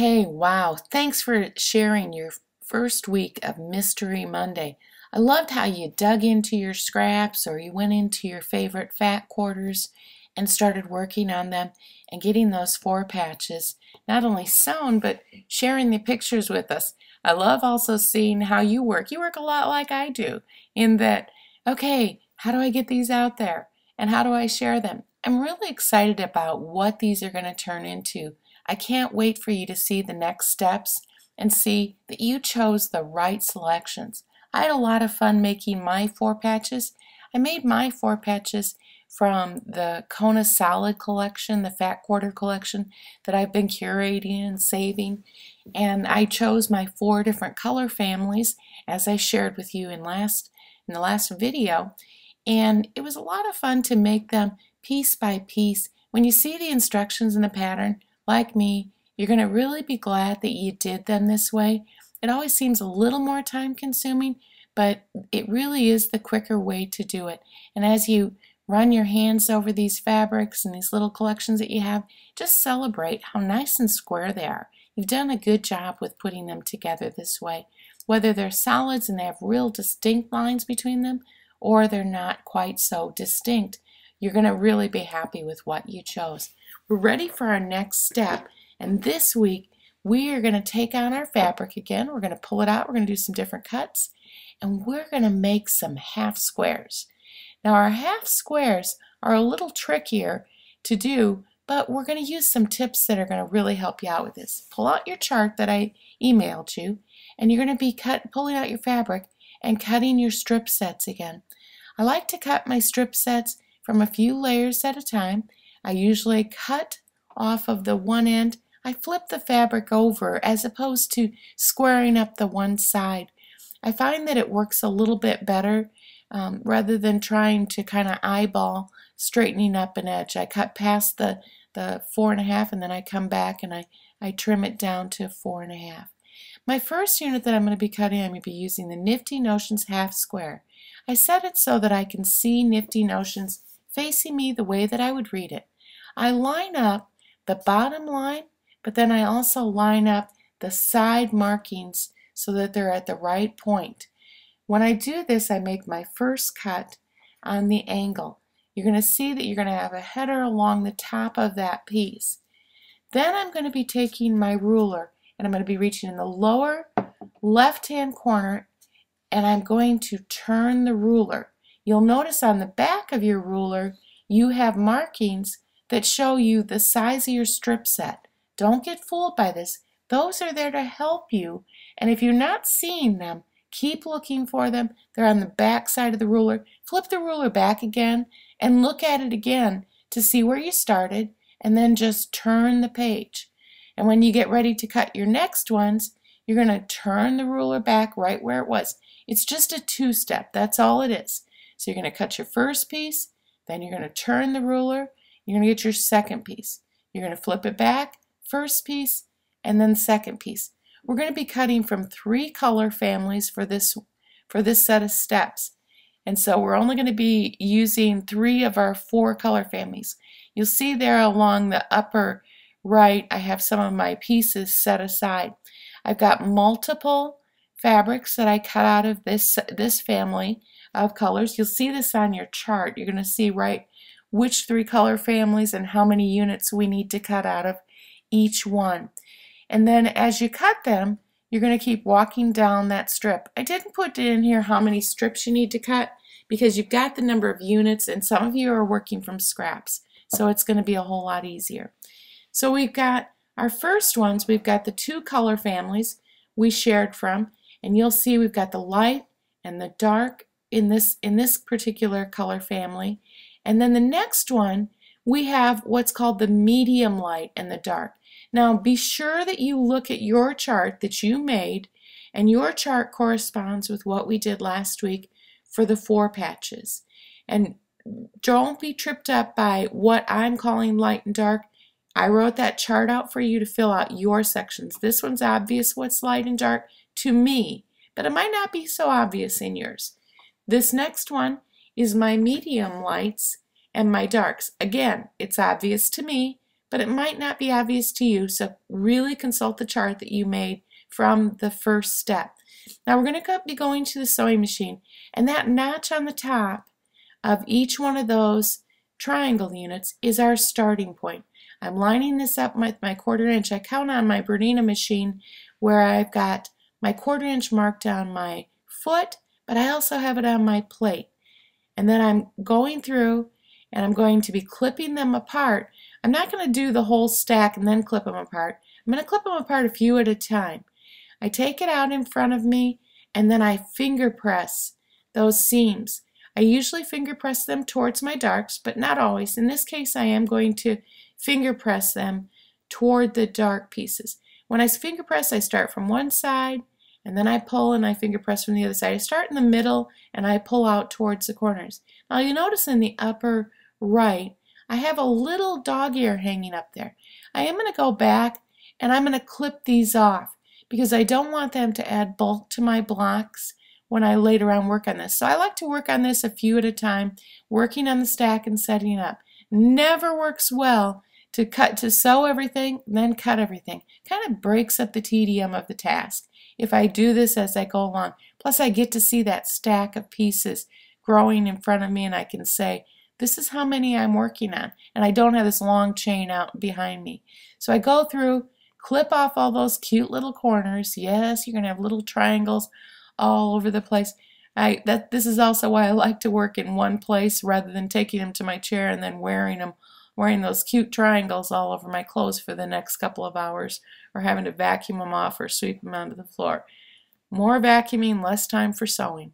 Hey, wow. Thanks for sharing your first week of Mystery Monday. I loved how you dug into your scraps or you went into your favorite fat quarters and started working on them and getting those 4 patches, not only sewn, but sharing the pictures with us. I love also seeing how you work. You work a lot like I do in that, okay, how do I get these out there? And how do I share them? I'm really excited about what these are going to turn into. I can't wait for you to see the next steps and see that you chose the right selections. I had a lot of fun making my 4 patches. I made my 4 patches from the Kona Solid collection, the fat quarter collection that I've been curating and saving. And I chose my 4 different color families as I shared with you in the last video. And it was a lot of fun to make them piece by piece. When you see the instructions in the pattern, like me, you're going to really be glad that you did them this way. It always seems a little more time consuming, but it really is the quicker way to do it. And as you run your hands over these fabrics and these little collections that you have, just celebrate how nice and square they are. You've done a good job with putting them together this way. Whether they're solids and they have real distinct lines between them, or they're not quite so distinct, you're going to really be happy with what you chose. We're ready for our next step, and this week we are going to take on our fabric again. We're going to pull it out, we're going to do some different cuts, and we're going to make some half squares. Now our half squares are a little trickier to do, but we're going to use some tips that are going to really help you out with this. Pull out your chart that I emailed you, and you're going to be pulling out your fabric and cutting your strip sets again. I like to cut my strip sets from a few layers at a time. I usually cut off of the one end. I flip the fabric over as opposed to squaring up the one side. I find that it works a little bit better rather than trying to kind of eyeball straightening up an edge. I cut past the 4.5 and then I come back and I trim it down to 4.5. My first unit that I'm going to be cutting, I'm going to be using the Nifty Notions half square. I set it so that I can see Nifty Notions facing me the way that I would read it. I line up the bottom line, but then I also line up the side markings so that they're at the right point. When I do this, I make my first cut on the angle. You're going to see that you're going to have a header along the top of that piece. Then I'm going to be taking my ruler and I'm going to be reaching in the lower left-hand corner and I'm going to turn the ruler. You'll notice on the back of your ruler you have markings that show you the size of your strip set. Don't get fooled by this. Those are there to help you, and if you're not seeing them, keep looking for them. They're on the back side of the ruler. Flip the ruler back again and look at it again to see where you started, and then just turn the page. And when you get ready to cut your next ones, you're going to turn the ruler back right where it was. It's just a 2-step. That's all it is. So you're going to cut your first piece, then you're going to turn the ruler, you're going to get your second piece. You're going to flip it back, first piece, and then second piece. We're going to be cutting from 3 color families for this set of steps. And so we're only going to be using 3 of our 4 color families. You'll see there along the upper right, I have some of my pieces set aside. I've got multiple fabrics that I cut out of this family of colors. You'll see this on your chart. You're going to see right which 3 color families and how many units we need to cut out of each one. And then as you cut them, you're going to keep walking down that strip. I didn't put in here how many strips you need to cut because you've got the number of units and some of you are working from scraps. So it's going to be a whole lot easier. So we've got our first ones, we've got the 2 color families we shared from, and you'll see we've got the light and the dark in this particular color family. And then the next one, we have what's called the medium light and the dark. Now be sure that you look at your chart that you made, and your chart corresponds with what we did last week for the 4 patches. And don't be tripped up by what I'm calling light and dark. I wrote that chart out for you to fill out your sections. This one's obvious what's light and dark to me, but it might not be so obvious in yours. This next one is my medium lights and my darks. Again, it's obvious to me, but it might not be obvious to you, so really consult the chart that you made from the first step. Now we're going to be going to the sewing machine, and that notch on the top of each one of those triangle units is our starting point. I'm lining this up with my 1/4 inch. I count on my Bernina machine where I've got my 1/4 inch marked on my foot, but I also have it on my plate. And then I'm going through and I'm going to be clipping them apart. I'm not going to do the whole stack and then clip them apart. I'm going to clip them apart a few at a time. I take it out in front of me and then I finger press those seams. I usually finger press them towards my darks, but not always. In this case, I am going to finger press them toward the dark pieces. When I finger press, I start from one side and then I pull and I finger press from the other side. I start in the middle and I pull out towards the corners. Now you notice in the upper right, I have a little dog ear hanging up there. I am going to go back and I'm going to clip these off because I don't want them to add bulk to my blocks when I later on work on this. So I like to work on this a few at a time, working on the stack and setting it up. Never works well to sew everything, then cut everything. Kind of breaks up the tedium of the task if I do this as I go along. Plus I get to see that stack of pieces growing in front of me and I can say, this is how many I'm working on. And I don't have this long chain out behind me. So I go through, clip off all those cute little corners. Yes, you're going to have little triangles all over the place. This is also why I like to work in one place rather than taking them to my chair and then wearing those cute triangles all over my clothes for the next couple of hours, or having to vacuum them off or sweep them onto the floor. More vacuuming, less time for sewing.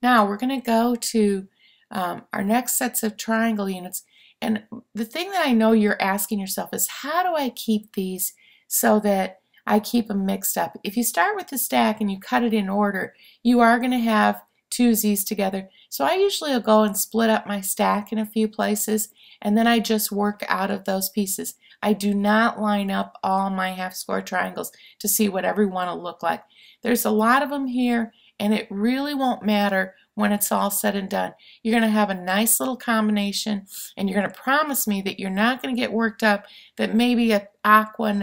Now we're going to go to our next sets of triangle units, and the thing that I know you're asking yourself is, how do I keep these so that I keep them mixed up? If you start with the stack and you cut it in order, you are going to have twosies together. So I usually will go and split up my stack in a few places, and then I just work out of those pieces. I do not line up all my half square triangles to see what every one will look like. There's a lot of them here, and it really won't matter when it's all said and done. You're going to have a nice little combination, and you're going to promise me that you're not going to get worked up that maybe an aqua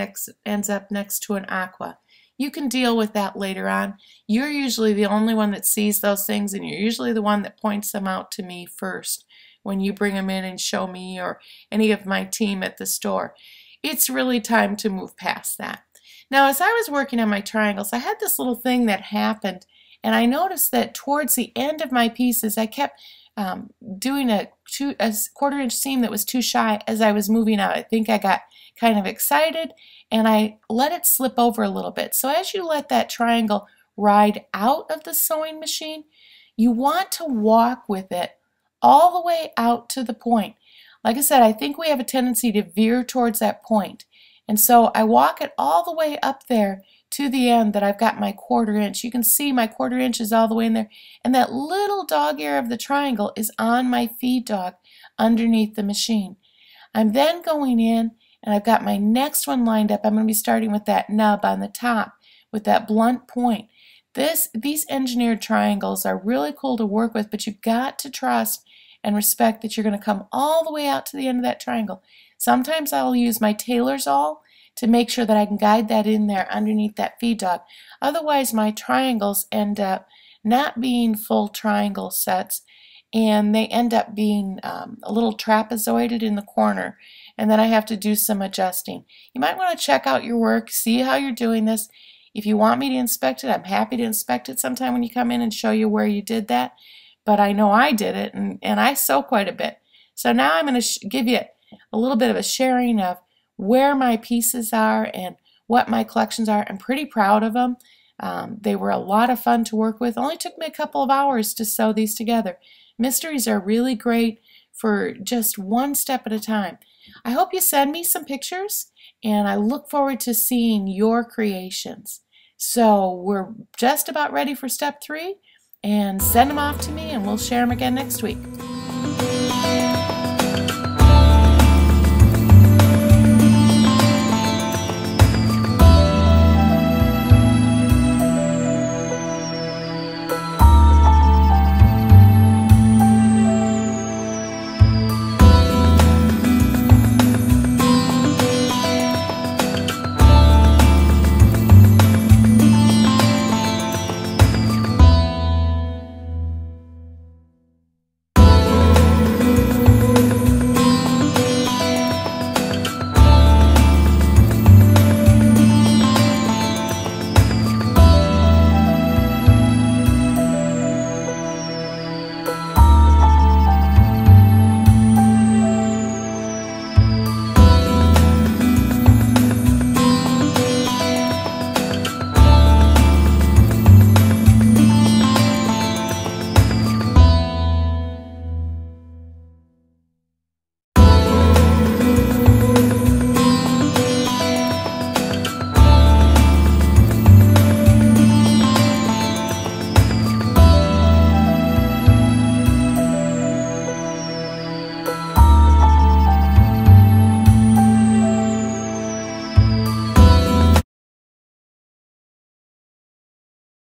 ends up next to an aqua. You can deal with that later on. You're usually the only one that sees those things, and you're usually the one that points them out to me first when you bring them in and show me, or any of my team at the store. It's really time to move past that. Now, as I was working on my triangles, I had this little thing that happened, and I noticed that towards the end of my pieces, I kept doing a 1/4 inch seam that was too shy as I was moving out. I think I got kind of excited and I let it slip over a little bit. So as you let that triangle ride out of the sewing machine, you want to walk with it all the way out to the point. Like I said, I think we have a tendency to veer towards that point. And so I walk it all the way up there to the end that I've got my 1/4 inch. You can see my 1/4 inch is all the way in there. And that little dog ear of the triangle is on my feed dog underneath the machine. I'm then going in and I've got my next one lined up. I'm going to be starting with that nub on the top with that blunt point. These engineered triangles are really cool to work with, but you've got to trust and respect that you're going to come all the way out to the end of that triangle. Sometimes I'll use my tailor's awl to make sure that I can guide that in there underneath that feed dog. Otherwise, my triangles end up not being full triangle sets, and they end up being a little trapezoided in the corner, and then I have to do some adjusting. You might want to check out your work, see how you're doing this. If you want me to inspect it, I'm happy to inspect it sometime when you come in and show you where you did that. But I know I did it, and I sew quite a bit. So now I'm going to give you a little bit of a sharing of where my pieces are and what my collections are. I'm pretty proud of them. They were a lot of fun to work with. It only took me a couple of hours to sew these together. Mysteries are really great for just one step at a time. I hope you send me some pictures, and I look forward to seeing your creations. So we're just about ready for step 3, and send them off to me and we'll share them again next week.